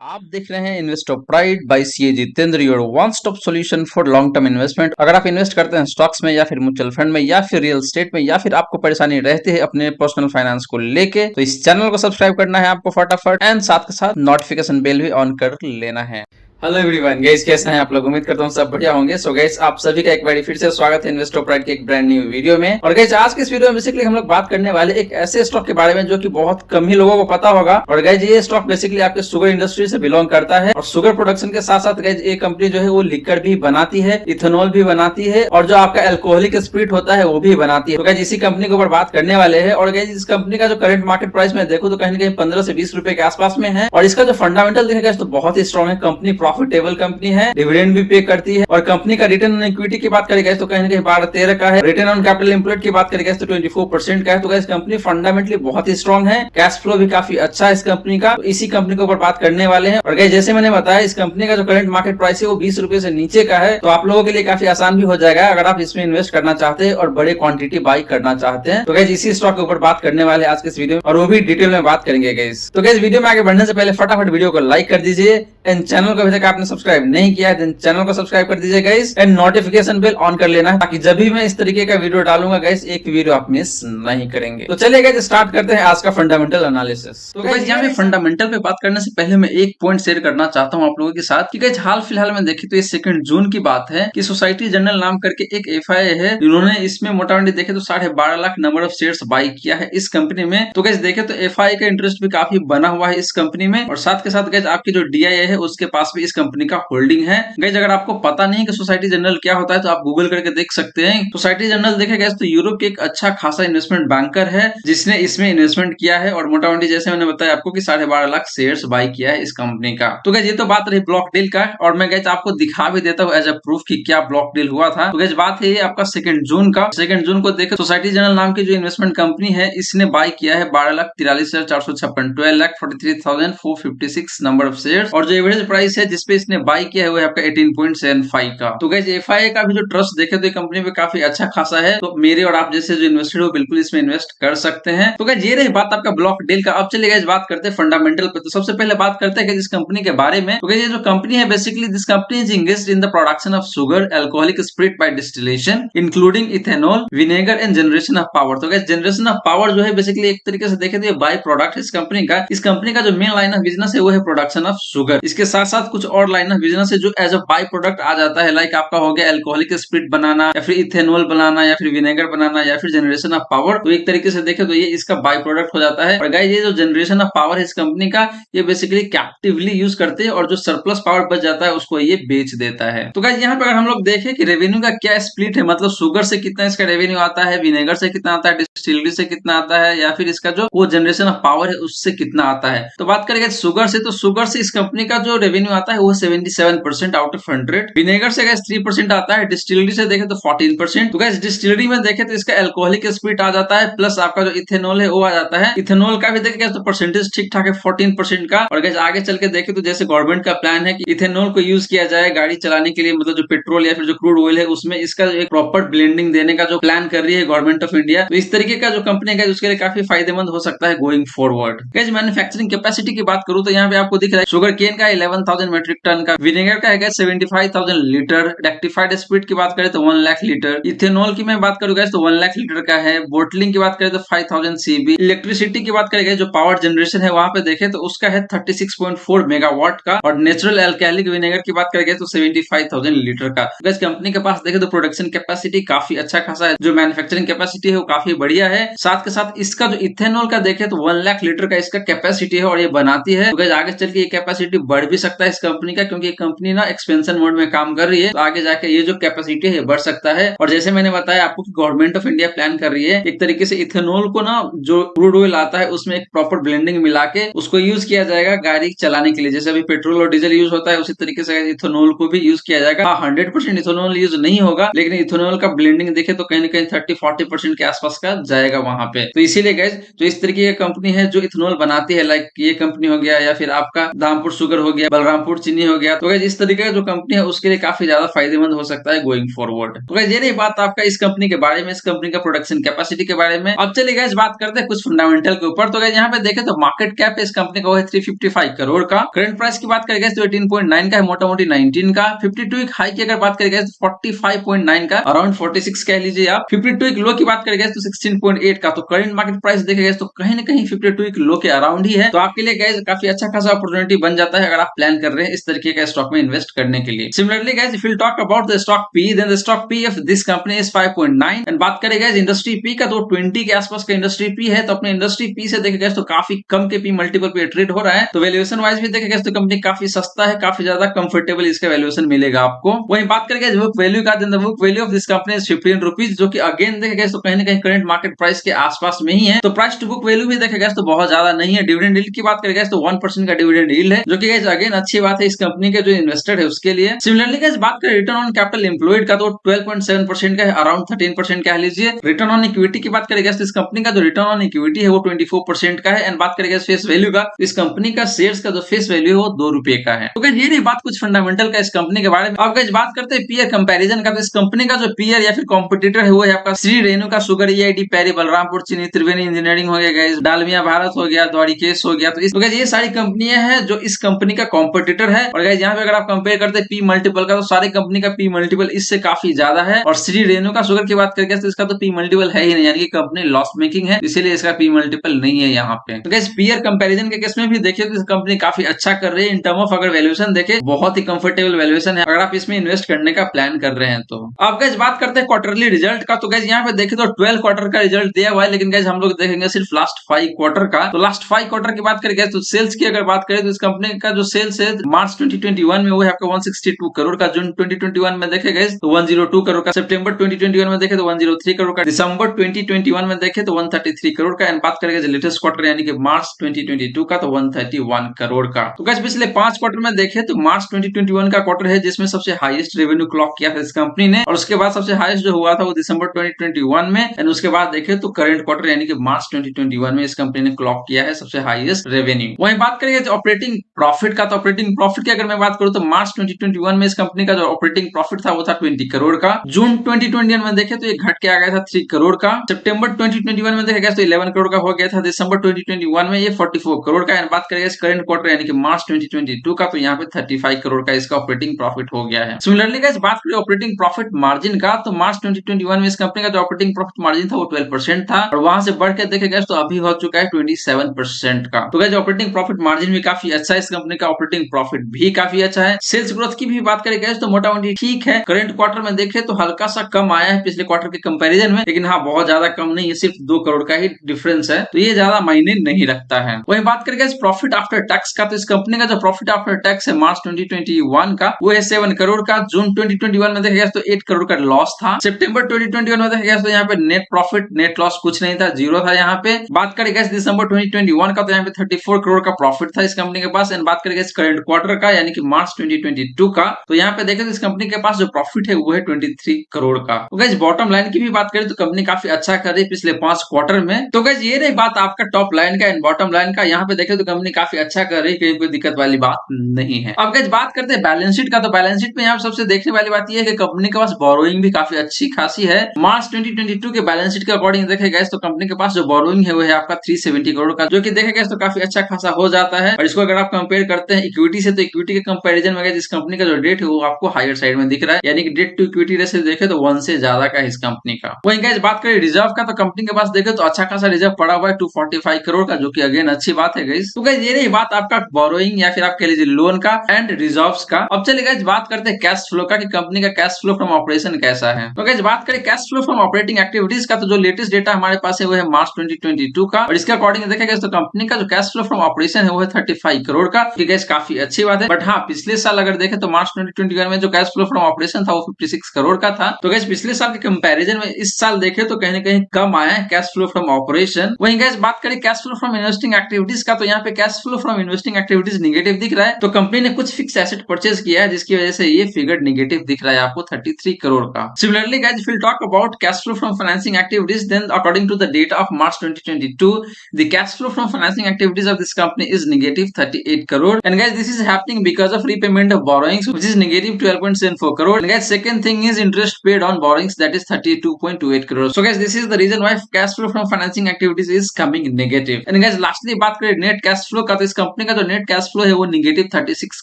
आप देख रहे हैं investor pride by CA Jitendra, your one stop solution for long term investment. अगर आप इन्वेस्ट करते हैं स्टॉक्स में या फिर म्यूचुअल फंड में या फिर रियल एस्टेट में या फिर आपको परेशानी रहती है अपने पर्सनल फाइनेंस को लेके, तो इस चैनल को सब्सक्राइब करना है आपको फटाफट एंड साथ के साथ नोटिफिकेशन बेल भी ऑन कर लेना है। हेलो एवरीवन गाइस, कैसे हैं आप लोग? उम्मीद करता हूं सब बढ़िया होंगे। सो गाइस, आप सभी का एक बार फिर से स्वागत है इन्वेस्टर प्राइड के एक ब्रांड न्यू वीडियो में। और गाइस, आज के इस वीडियो में बेसिकली हम लोग बात करने वाले एक ऐसे स्टॉक के बारे में जो कि बहुत कम ही लोगों को पता होगा। और गाइस, ये स्टॉक बेसिकली आपके शुगर इंडस्ट्री से बिलोंग करता है और शुगर प्रोडक्शन के साथ साथ गाइस ये कंपनी जो है वो लिकर भी बनाती है, इथेनॉल भी बनाती है और जो आपका अल्कोहलिक स्पिरिट होता है वो भी बनाती है। तो गाइस, इसी कंपनी के ऊपर बात करने वाले हैं। और गाइस, इस कंपनी का जो करंट मार्केट प्राइस में देखो तो कहीं ना कहीं 15 से 20 रुपए के आसपास में है। और इसका जो फंडामेंटल देखेगा तो बहुत ही स्ट्रॉन्ग है। कंपनी प्रॉफिटेबल कंपनी है, डिविडेंड भी पे करती है। और कंपनी का रिटर्न ऑन इक्विटी की बात करेगा तो कहीं ना कहीं 12-13 का है। रिटर्न ऑन कैपिटल एम्प्लॉयड की बात करेगा तो 24% का है। तो गाइस, कंपनी फंडामेंटली बहुत ही स्ट्रॉन्ग है, कैश फ्लो भी काफी अच्छा है इस कंपनी का। तो इसी कंपनी के ऊपर बात करने वाले हैं। और गाइस, जैसे मैंने बताया, इस कंपनी का जो करंट मार्केट प्राइस है वो 20 रुपए से नीचे का है। तो आप लोगों के लिए काफी आसान भी हो जाएगा अगर आप इसमें इन्वेस्ट करना चाहते हैं और बड़े क्वांटिटी बाई करना चाहते हैं। तो गाइस, इसी स्टॉक के ऊपर बात करने वाले आज के इस वीडियो में, और वो भी डिटेल में बात करेंगे गाइस। तो गाइस, वीडियो में आगे बढ़ने से पहले फटाफट वीडियो को लाइक कर दीजिए एंड चैनल को अभी तक आपने सब्सक्राइब नहीं किया है चैनल को सब्सक्राइब कर दीजिए guys and notification bell on कर लेना है ताकि जब भी मैं इस तरीके का वीडियो डालूंगा गाइस एक वीडियो आप मिस नहीं करेंगे। तो चलिए गाइस, स्टार्ट करते हैं आज का फंडामेंटल एनालिसिस। तो गाइस, यहाँ पे फंडामेंटल पे बात करने से पहले मैं एक पॉइंट शेयर करना चाहता हूँ आप लोगों के साथ कि गाइस, हाल फिलहाल में देखिए तो ये 2 जून की बात है कि सोसाइटी जनरल नाम करके एक एफआईआई है, इन्होंने इसमें मोटामोटी देखे तो 12.5 lakh number of shares by किया है इस कंपनी में। तो गाइस, देखे तो एफआईआई का इंटरेस्ट भी काफी बना हुआ है इस कंपनी में। और साथ के साथ गाइस, आपकी जो डीआईआई है उसके पास भी इस कंपनी का होल्डिंग है। गाइस, अगर आपको पता नहीं कि सोसाइटी जनरल क्या होता है तो आप गूगल करके देख सकते हैं। सोसाइटी जनरल देखे गए तो यूरोप के एक अच्छा खासा इन्वेस्टमेंट बैंकर है जिसने इसमें इन्वेस्टमेंट किया है। और मोटामोटी जैसे मैंने बताया आपको कि 12.5 लाख शेयर्स बाई किया है इस कंपनी का। तो गाइस, ये तो बात रही ब्लॉक डील का। और मैं गाइस आपको दिखा भी देता हूँ एज अ प्रूफ कि क्या ब्लॉक डील हुआ था। तो गाइस, बात है ये आपका 2 जून का। 2 जून को देखे सोसाइटी जनरल नाम की जो इन्वेस्टमेंट कंपनी है इसने बाई किया है 12,43,456 12,43,456 नंबर ऑफ शेयर्स। और जो एवरेज प्राइस है जिसपे इसने बाई किया है वो है आपका 18.75 का। तो गाइस, एफआईआई का भी जो ट्रस्ट देखे तो ये कंपनी पे काफी अच्छा खासा है। तो मेरे और आप जैसे जो इन्वेस्टेड हो बिल्कुल इसमें इन्वेस्ट कर सकते हैं। तो गाइस, ये रही बात आपका ब्लॉक डील का। अब चलिए गाइस, बात करते हैं फंडामेंटल पे। तो सबसे पहले बात करते हैं इस कंपनी के बारे में। तो गाइस, ये जो कंपनी है basically this company is engaged in the production of sugar alcoholic spirit by distillation including ethanol vinegar and generation of power. तो गाइस, जनरेशन ऑफ पावर जो है बेसिकली एक तरीके से देखे तो ये बाय प्रोडक्ट इस कंपनी का। इस कंपनी का जो मेन लाइन ऑफ बिजनेस है वो है प्रोडक्शन ऑफ शुगर। इसके साथ साथ कुछ और लाइन ऑफ बिजनेस है जो एज अ बाय प्रोडक्ट आ जाता है, लाइक आपका हो गया अल्कोहलिक स्पिरिट बनाना या फिर इथेनॉल बनाना या फिर विनेगर बनाना या फिर जनरेशन ऑफ पावर। तो एक तरीके से देखे तो ये इसका बाय प्रोडक्ट हो जाता है। और गाइस, ये जो जनरेशन ऑफ पावर है इस कंपनी का ये बेसिकली कैप्टिवली यूज करते हैं और जो सरप्लस पावर बच जाता है उसको ये बेच देता है। तो गाइस, यहाँ पे अगर हम लोग देखें कि रेवेन्यू का क्या स्प्लिट है, मतलब शुगर से कितना इसका रेवेन्यू आता है, विनेगर से कितना आता है, डिस्टिलरी से कितना आता है या फिर इसका जो वो जनरेशन ऑफ पावर है उससे कितना आता है। तो बात करेंगे शुगर से, तो शुगर से इस कंपनी का जो रेवेन्यू आता है वो 77% आउट ऑफ 100। विनेगर से गाइस 3% आता है। डिस्टिलरी से देखें तो 14%। तो गाइस, डिस्टिलरी में देखें तो इसका अल्कोहलिक स्पिरिट आ जाता है प्लस आपका जो इथेनॉल है वो आ जाता है। इथेनॉल का भी देखें तो परसेंटेज ठीक ठाक है 14% का। और गाइस, आगे चल के देखें तो जैसे गवर्नमेंट का प्लान है कि इथेनॉल को यूज किया जाए गाड़ी चलाने के लिए, मतलब जो पेट्रोल या फिर जो क्रूड ऑयल है उसमें इसका एक प्रॉपर ब्लेंडिंग देने का जो प्लान कर रही है गवर्नमेंट ऑफ इंडिया। तो इस तरीके का जो कंपनी है उसके लिए काफी फायदेमंद हो सकता है going forward. Guys, manufacturing capacity की बात करूं तो यहाँ पे आपको दिख रहा है शुगर केन का 11,000 मेट्रिक टन का, विनेगर का है 75,000 लीटर, रेक्टिफाइड स्पिरिट की बात करें तो 1 लाख लीटर, इथेनॉल की मैं बात करूंगा तो 1 लाख लीटर का है, बोटलिंग की बात करें तो 5,000 सीबी, इलेक्ट्रिसिटी की बात करेंगे जो पावर जनरेशन है वहां पे देखें तो उसका है 36.4 मेगावाट का, और नेचुरल अल्कोहलिक विनेगर की बात करेंगे तो 75,000 लीटर का। गाइस, कंपनी के पास देखें तो प्रोडक्शन कैपेसिटी काफी अच्छा खासा है, जो मैन्युफैक्चरिंग कैपेसिटी है वो काफी बढ़िया है। साथ के साथ इसका जो इथेनॉल का देखें तो 1 लाख लीटर का इसका कैपेसिटी है और ये बनाती है। तो गाइस, आगे चल के ये कैपेसिटी बढ़ भी सकता है इस कंपनी का, क्योंकि कंपनी ना एक्सपेंशन मोड में काम कर रही है। तो आगे जाके ये जो कैपेसिटी है बढ़ सकता है। और जैसे मैंने बताया आपको कि गवर्नमेंट ऑफ इंडिया प्लान कर रही है एक तरीके से इथेनॉल को ना जो क्रूड ऑयल आता है उसमें एक प्रॉपर ब्लेंडिंग मिला के उसको यूज किया जाएगा गाड़ी चलाने के लिए। जैसे अभी पेट्रोल और डीजल यूज होता है उसी तरीके से इथेनॉल को भी यूज किया जाएगा। 100% इथेनॉल यूज नहीं होगा, लेकिन इथेनॉल का ब्लेंडिंग देखे तो कहीं ना कहीं 30-40% के आसपास का जाएगा वहां पे। तो इसीलिए गाइस, जो इस तरीके की कंपनी है जो इथेनॉल बनाती है, लाइक ये कंपनी हो गया या फिर आपका धामपुर शुगर हो गया, बलरामपुर रामपुर चीनी हो गया। तो गाइस इस तरीके का जो कंपनी है उसके लिए काफी ज्यादा फायदेमंद हो सकता है गोइंग फॉरवर्ड। तो गाइस ये रही बात आपका इस कंपनी के बारे में, इस कंपनी का प्रोडक्शन कैपेसिटी के बारे में। अब चलिए गाइस बात करते हैं कुछ फंडामेंटल के ऊपर। तो गाइस यहाँ पे देखें तो मार्केट कैप इस कंपनी का वो है 355 करोड़ का। करंट प्राइस की बात करें तो 18.9 का है, मोटा मोटी 19 का। 52 वीक हाई की अगर बात करें तो 45.9 का, अराउंड 46 कह लीजिए आप। 52 वीक लो की बात करें तो 16.8 का। तो करंट मार्केट प्राइस देखेगा तो कहीं ना कहीं 52 वीक लो के अराउंड ही है। तो आपके लिए गाइस काफी अच्छा खासा अपॉर्चुनिटी बन जाता है अगर आप प्लान कर रहे हैं इस तरीके का स्टॉक में इन्वेस्ट करने के लिए। Similarly guys if you talk about the stock P, then the stock P of this company is 5.9। And बात करें गाइस इंडस्ट्री पी का तो 20 के आसपास का इंडस्ट्री पी है। तो अपने इंडस्ट्री पी से देखेगा तो काफी कम के पी मल्टीपल पे ट्रेड हो रहा है। तो वैल्यूएशन वाइज भी देखेगा तो कंपनी काफी सस्ता है, काफी ज्यादा कंफर्टेबल इसका वैल्यूएशन मिलेगा आपको। वहीं बात करेंगे बुक वैल्यू का, then the book value of this company is 15 rupees, जो कि अगेन देखेगा तो कहीं ना कहीं करंट मार्केट प्राइस के आसपास में ही है। तो प्राइस टू बुक वैल्यू भी देखेगा तो बहुत ज्यादा नहीं है। डिविडेंड यील्ड की बात करेगा तो 1% का डिविडेंड यील्ड है, जो कि गाइस अगेन अच्छी बात है इस कंपनी के जो इन्वेस्टर है उसके लिए। सिमिलरली गाइस बात करें रिटर्न ऑन कैपिटल एम्प्लॉयड का तो 12.7% का है, अराउंड 13% कह लीजिए। रिटर्न ऑन इक्विटी की बात करेगा तो इस कंपनी का जो रिटर्न ऑन इक्विटी है वो 24% का है। एंड बात करेगा फेस वैल्यू का, इस कंपनी का शेयर्स का जो फेस वैल्यू है वो 2 रुपए का है। तो गाइस ये नहीं बात कुछ फंडामेंटल का इस कंपनी के बारे में। अब गाइस बात करते हैं पीयर कंपैरिजन का। तो इस कंपनी का जो पीयर या फिर कॉम्पिटिटर है वो है आपका श्री रेणुका शुगर, ईआईडी, पैरी, बलरामपुर चीनी, त्रिवेणी इंजीनियरिंग हो गया गाइस, डालमिया भारत हो गया, द्वारिकेश हो गया। तो गाइस ये सारी कंपनियां हैं जो इस कंपनी का कॉम्पिटिटर है। और गाइस यहाँ पे अगर आप कंपेयर करते हैं पी मल्टीपल का तो सारी कंपनी का पी मल्टीपल इससे काफी ज्यादा है। और श्री रेणुका शुगर की बात करके तो इसका तो पी मल्टीपल है ही नहीं, यानी कि कंपनी लॉस मेकिंग है, इसीलिए इसका पी मल्टीपल नहीं है यहाँ पे। तो गाइस पीयर कंपैरिजन के केस में भी देखिए तो कंपनी काफी अच्छा कर रही है। इन टर्म ऑफ अगर वैल्यूएशन देखे बहुत ही कंफर्टेबल वैल्यूएशन है अगर आप इसमें इन्वेस्ट करने का प्लान कर रहे हैं तो। अब गाइस बात करते हैं क्वार्टरली रिजल्ट का। तो गाइस यहाँ पे देखे तो 12 क्वार्टर का रिजल्ट दिया हुआ है, लेकिन गाइस हम लोग देखेंगे सिर्फ लास्ट 5 क्वार्टर का। तो लास्ट 5 क्वार्टर की बात करें तो सेल्स की अगर बात करें तो इस कंपनी का जो सेल्स है मार्च 2021 में वो है आपका 162 करोड़ का, जून 2021 में देखे गए तो 102 करोड़ का, सितंबर 2021 में देखे तो 103 करोड़ का, दिसंबर 2021 में देखे तो 133 करोड़ का। एंड बात करेंगे लेटेस्ट क्वार्टर यानी कि मार्च 2022 का तो 131 करोड़ का। तो गाइस पिछले 5 क्वार्टर में देखे तो मार्च 2021 का क्वार्टर है जिसमें सबसे हाईएस्ट रेवेन्यू क्लॉक किया था इस कंपनी ने, और उसके बाद सबसे हाईएस्ट जो हुआ था वो दिसंबर 2021 में। एंड उसके बाद देखे तो करंट क्वार्टर यानी कि मार्च 2021 में इस कंपनी ने क्लॉक किया है सबसे हाईएस्ट रेवेन्यू। वहीं बात करेंगे तो ऑपरेटिंग प्रॉफिट का। तो ऑपरेटिंग प्रॉफिट की अगर मैं बात करूं तो मार्च 2021 में इस कंपनी का जो ऑपरेटिंग प्रॉफिट था वो था 20 करोड़ का। जून 2021 में देखे तो ये घट के आ गया था 3 करोड़ का। सितंबर 2021 में देखा गया तो 11 करोड़ का हो गया था। दिसंबर 2021 में ये 44 करोड़ का। एंड बात करेंगे करंट क्वार्टर यानी कि मार्च 2022 का तो यहाँ पे 35 करोड़ का इसका ऑपरेटिंग प्रॉफिट हो गया है। सिमिलरली गाइस बात करें ऑपरेटिंग प्रॉफिट मार्जिन का तो मार्च 2021 में इस कंपनी का जो ऑपरेटिंग प्रॉफिट मार्जिन था वो 12% था, और वहां से बढ़ के देखे गए तो अभी हो चुका है 27% का। तो गाइस ऑपरेटिंग प्रॉफिट मार्जिन भी काफी अच्छा है, इस कंपनी का ऑपरेटिंग प्रॉफिट भी काफी अच्छा है। सेल्स ग्रोथ की भी बात करें गए तो मोटा मोटी ठीक है। करंट क्वार्टर में देखे तो हल्का सा कम आया है पिछले क्वार्टर के कंपैरिजन में, लेकिन हाँ बहुत ज्यादा कम नहीं है, सिर्फ 2 करोड़ का ही डिफरेंस है, तो ये ज्यादा मायने नहीं रखता है। वहीं बात करें प्रॉफिट आफ्टर टैक्स का तो इस कंपनी का जो प्रॉफिट आफ्टर टैक्स है मार्च 2021 का वो है 7 करोड़ का। जून 2021 में देखा गया तो 8 करोड़ का लॉस था। सितंबर 2021 में देखा गया तो यहाँ पे नेट प्रॉफिट नेट लॉस कुछ नहीं था, जीरो था यहाँ पे। बात करें दिसंबर 2021 का तो यहाँ पे 34 करोड़ का प्रॉफिट था इस कंपनी के पास। एंड बात करें करंट क्वार्टर का यानी कि मार्च 2022 का तो यहाँ पे देखें तो इस कंपनी के पास जो प्रॉफिट है वो है 23 करोड़ का। तो गाइस बॉटम लाइन की भी बात करें तो कंपनी काफी अच्छा कर रही है पिछले 5 क्वार्टर में। तो गाइस ये रही बात आपका टॉप लाइन का एंड बॉटम लाइन का। यहाँ पे देखें तो कंपनी काफी अच्छा कर रही है, कहीं कोई दिक्कत वाली बात नहीं है। अब गाइस बात करते हैं बैलेंस शीट का। तो बैलेंस शीट में यहाँ सबसे देखने वाली बात यह है कि कंपनी के पास बोरोइंग भी काफी अच्छी खासी है। मार्च 2022 के बैलेंस शीट के अकॉर्डिंग देखे गए तो कंपनी के पास जो बोरोइंग है वो है आपका 370 करोड़ का, जो कि देखे गए तो काफी अच्छा खासा हो जाता है। और इसको अगर आप कंपेयर करते हैं इक्विटी से तो इक्विटी के कंपैरिजन में जिस कंपनी का जो डेट है वो आपको हायर साइड में दिख रहा है, यानी कि डेट टू इक्विटी रेशियो देखे तो 1 से ज्यादा का इस कंपनी का। वहीं गाइस बात करें रिजर्व का तो कंपनी के पास देखे तो अच्छा खासा रिजर्व पड़ा हुआ है 245 करोड़ का, जो कि अगेन अच्छी बात है गाइस। तो गाइस ये रही बात आपका बोरोइंग या फिर आप कह लीजिए लोन का एंड रिजर्व्स का। अब चलिए गाइस बात करते हैं कैश फ्लो का कि कंपनी का कैश फ्लो फ्रॉम ऑपरेशन कैसा है। तो गाइस बात करें cash flow from operating activities का तो जो लेटेस्ट डेटा हमारे पास है वो है मार्च 2022 का, और इसके अकॉर्डिंग देखा गया तो कंपनी का जो कैश फ्लो फ्रॉम ऑपरेशन है वो है 35 करोड़ का, कि गाइस काफी अच्छी बात है। बट हाँ पिछले साल अगर देखें तो मार्च 2021 में जो कैश फ्लो फ्रॉम ऑपरेशन था वो 56 करोड़ का था। तो गाइस पिछले साल के कंपैरिजन में इस साल देखे तो कहीं ना कहीं कम आया है कैश फ्लो फ्रॉम ऑपरेशन। वहीं गाइस बात करें cash flow from investing activities का तो यहाँ पे cash flow from investing activities negative दिख रहा है। तो कंपनी ने कुछ फिक्स एसेट परचेज किया है जिसकी वजह से ये फिगर निगेटिव दिख रहा है आपको 33 करोड़ का। Similarly guys if we talk about cash flow from financing activities then according to the data of March 2022 the cash flow from financing activities of this company is negative 38 crore, and guys this is happening because of repayment of borrowings, which is negative 12.74 crore. And guys, second thing is interest paid on borrowings, that is 32.28 crore. So guys, this is the reason why cash flow from financing activities is coming negative. And guys, lastly बात करें net cash flow का, तो इस company का जो net cash flow है वो negative 36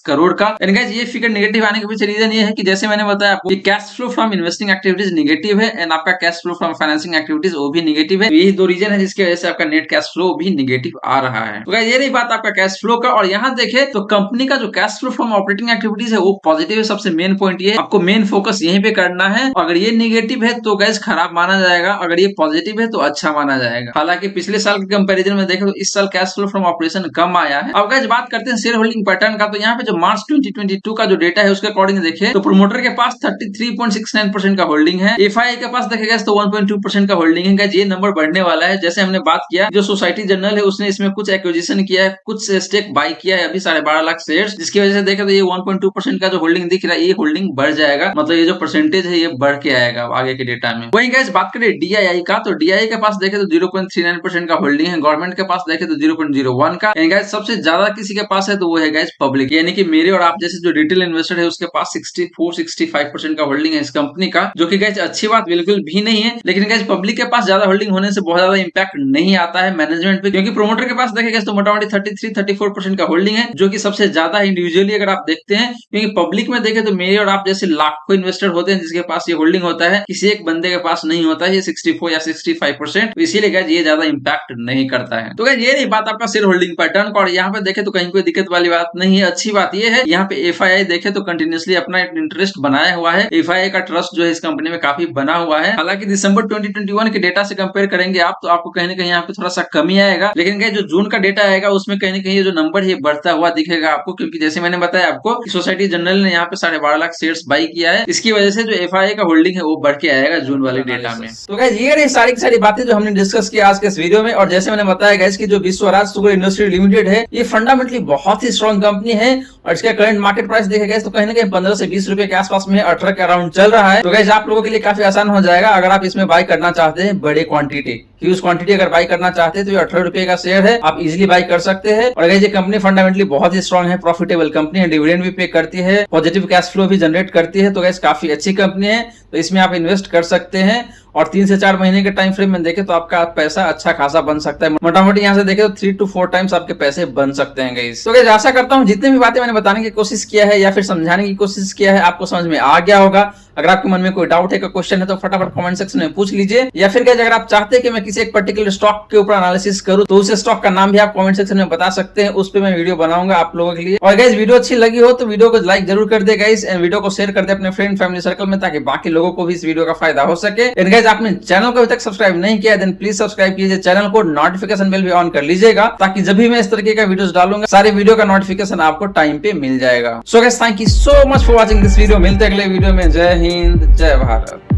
crore का। एंड गाइस, ये फिगर नेगेटिव आने के पीछे रीजन ये है कि जैसे मैंने बताया आपको, cash flow from investing activities negative है एंड आपका cash flow from financing activities वो भी नेगेटिव है। यही दो रीजन है जिसकी वजह से आपका नेट कैश फ्लो भी नेगेटिव आ रहा है। तो गाइस, ये रही बात आपका कैश फ्लो का। और यहाँ देखें तो कंपनी का जो cash flow from operating activities है वो पॉजिटिव है। सबसे मेन पॉइंट ये, आपको मेन फोकस यहीं पे करना है। अगर ये नेगेटिव है तो गाइस खराब माना जाएगा, अगर ये पॉजिटिव है तो अच्छा माना जाएगा। हालांकि पिछले साल के कंपैरिजन में देखें तो इस साल कैश फ्लो फ्रॉम ऑपरेशन कम आया है। अब गाइस बात करते हैं शेयर होल्डिंग पैटर्न का। तो यहाँ पे जो मार्च 2022 का जो डेटा है उसके अकॉर्डिंग देखें तो प्रोमोटर के पास 33.69% का होल्डिंग है। एफआईआई के पास देखेगा तो 1.2% का होल्डिंग है। गाइस, ये नंबर बढ़ने वाला है। जैसे हमने बात किया, जो सोसाइटी जनरल है उसने इसमें कुछ एक्विजिशन किया है, कुछ स्टेक बाय किया है अभी 12.5 लाख शेयर्स, जिसकी वजह से देखें तो ये 1.2% का जो होल्डिंग दिख रहा है ये होल्डिंग बढ़ जाएगा। मतलब ये जो परसेंटेज है ये बढ़ के आएगा आगे के डेटा में। वहीं गाइस बात करें डीआईआई का, तो डीआईआई के पास देखें तो 0.39% का होल्डिंग है। गवर्नमेंट के पास देखें तो 0.01 का। गाइस, सबसे ज्यादा किसी के पास है तो वो है गाइस पब्लिक, यानी कि मेरे और आप जैसे जो रिटेल इन्वेस्टर है उसके पास 64-65% का होल्डिंग है इस कंपनी का, जो कि गाइस अच्छी बात बिल्कुल भी नहीं है। लेकिन गाइस पब्लिक के पास ज्यादा होल्डिंग होने से बहुत ज्यादा इंपैक्ट नहीं आता है मैनेजमेंट पे, क्योंकि प्रोमोटर के पास देखेगा तो मोटामोटी 33-34% का होल्डिंग है, जो कि सबसे ज्यादा है इंडिविजुअली अगर आप देखते हैं। क्योंकि पब्लिक में देखें तो मेरे और आप जैसे लाखों इन्वेस्टर होते हैं जिसके पास ये होल्डिंग होता है, किसी एक बंदे के पास नहीं होता है ये 64 या 65%। तो इसीलिए गाइस ये ज्यादा इंपैक्ट नहीं करता है। तो गाइस, ये नहीं बात आपका शेयर होल्डिंग पैटर्न का। और यहाँ पे देखे तो कहीं कोई दिक्कत वाली बात नहीं है। अच्छी बात ये है, यहाँ पे एफआईआई देखे तो कंटिन्यूअसली अपना इंटरेस्ट बनाया हुआ है। एफआईआई का ट्रस्ट जो है इस कंपनी में काफी बना हुआ है। हालांकि दिसंबर 2021 के डेटा से कंपेयर करेंगे आप तो आपको कहीं ना कहीं यहाँ पे थोड़ा सा कमी आएगा। लेकिन गाइस, जो जून का डेटा आएगा उसमें कहीं ना कहीं जो नंबर है बढ़ता हुआ दिखेगा आपको, क्योंकि जैसे मैंने बताया आपको सोसाइटी जनरल ने यहाँ पे 12.5 लाख शेयर्स बाई किया है। इसकी वजह से जो एफआईआई का होल्डिंग है वो बढ़ के आएगा जून वाले डेटा में। तो गाइस, ये रही सारी की सारी बातें जो हमने डिस्कस किया आज के इस वीडियो में। और जैसे मैंने बताया गाइस कि जो विश्वराज शुगर इंडस्ट्री लिमिटेड है ये फंडामेंटली बहुत ही स्ट्रॉन्ग कंपनी है। और इसका करंट मार्केट प्राइस देखेगा तो कहीं ना कहीं 15 से 20 रुपए के आसपास में 18 के अराउंड चल रहा है। तो गाइस, आप लोगों के लिए काफी आसान हो जाएगा अगर आप इसमें बाय करना चाहते हैं बड़े क्वांटिटी, ह्यूज क्वांटिटी अगर बाय करना चाहते हैं तो ये 18 रुपए का शेयर है, आप इजीली बाय कर सकते हैं। और गाइस, ये कंपनी फंडामेंटली बहुत ही स्ट्रॉन्ग है, प्रॉफिटेबल कंपनी है, डिविडेंड भी पे करती है, पॉजिटिव कैश फ्लो भी जनरेट करती है। तो गाइस, काफी अच्छी कंपनी है, तो इसमें आप इन्वेस्ट कर सकते हैं। और 3 से 4 महीने के टाइम फ्रेम में देखें तो आपका पैसा अच्छा खासा बन सकता है। मोटामोटी यहाँ से देखें तो 3 to 4 टाइम्स आपके पैसे बन सकते हैं गाइस। तो गाइस, आशा करता हूँ जितनी भी बातें मैंने बताने की कोशिश किया है या फिर समझाने की कोशिश किया है आपको समझ में आ गया होगा। अगर आपके मन में कोई डाउट है, कोई क्वेश्चन है तो फटाफट कमेंट सेक्शन में पूछ लीजिए। या फिर गाइस, अगर आप चाहते हैं कि मैं किसी एक पर्टिकुलर स्टॉक के ऊपर एनालिसिस करूं तो उस स्टॉक का नाम भी आप कमेंट सेक्शन में बता सकते हैं, उस पर मैं वीडियो बनाऊंगा आप लोगों के लिए। और गाइस, वीडियो अच्छी लगी हो तो वीडियो को लाइक जरूर कर दे गाइस, एंड वीडियो को शेयर कर दे अपने फ्रेंड फैमिली सर्कल में, ताकि बाकी लोगों को भी इस वीडियो का फायदा हो सके। एंड गाइस, आपने चैनल को अभी तक सब्सक्राइब नहीं किया देन प्लीज सब्सक्राइब कीजिए चैनल को, नोटिफिकेशन बेल भी ऑन कर लीजिएगा, ताकि जब भी मैं इस तरीके का वीडियोस डालूंगा सारे वीडियो का नोटिफिकेशन आपको टाइम पे मिल जाएगा। So guys, thank you so much for watching this video. मिलते हैं अगले वीडियो में। जय हिंद, जय भारत।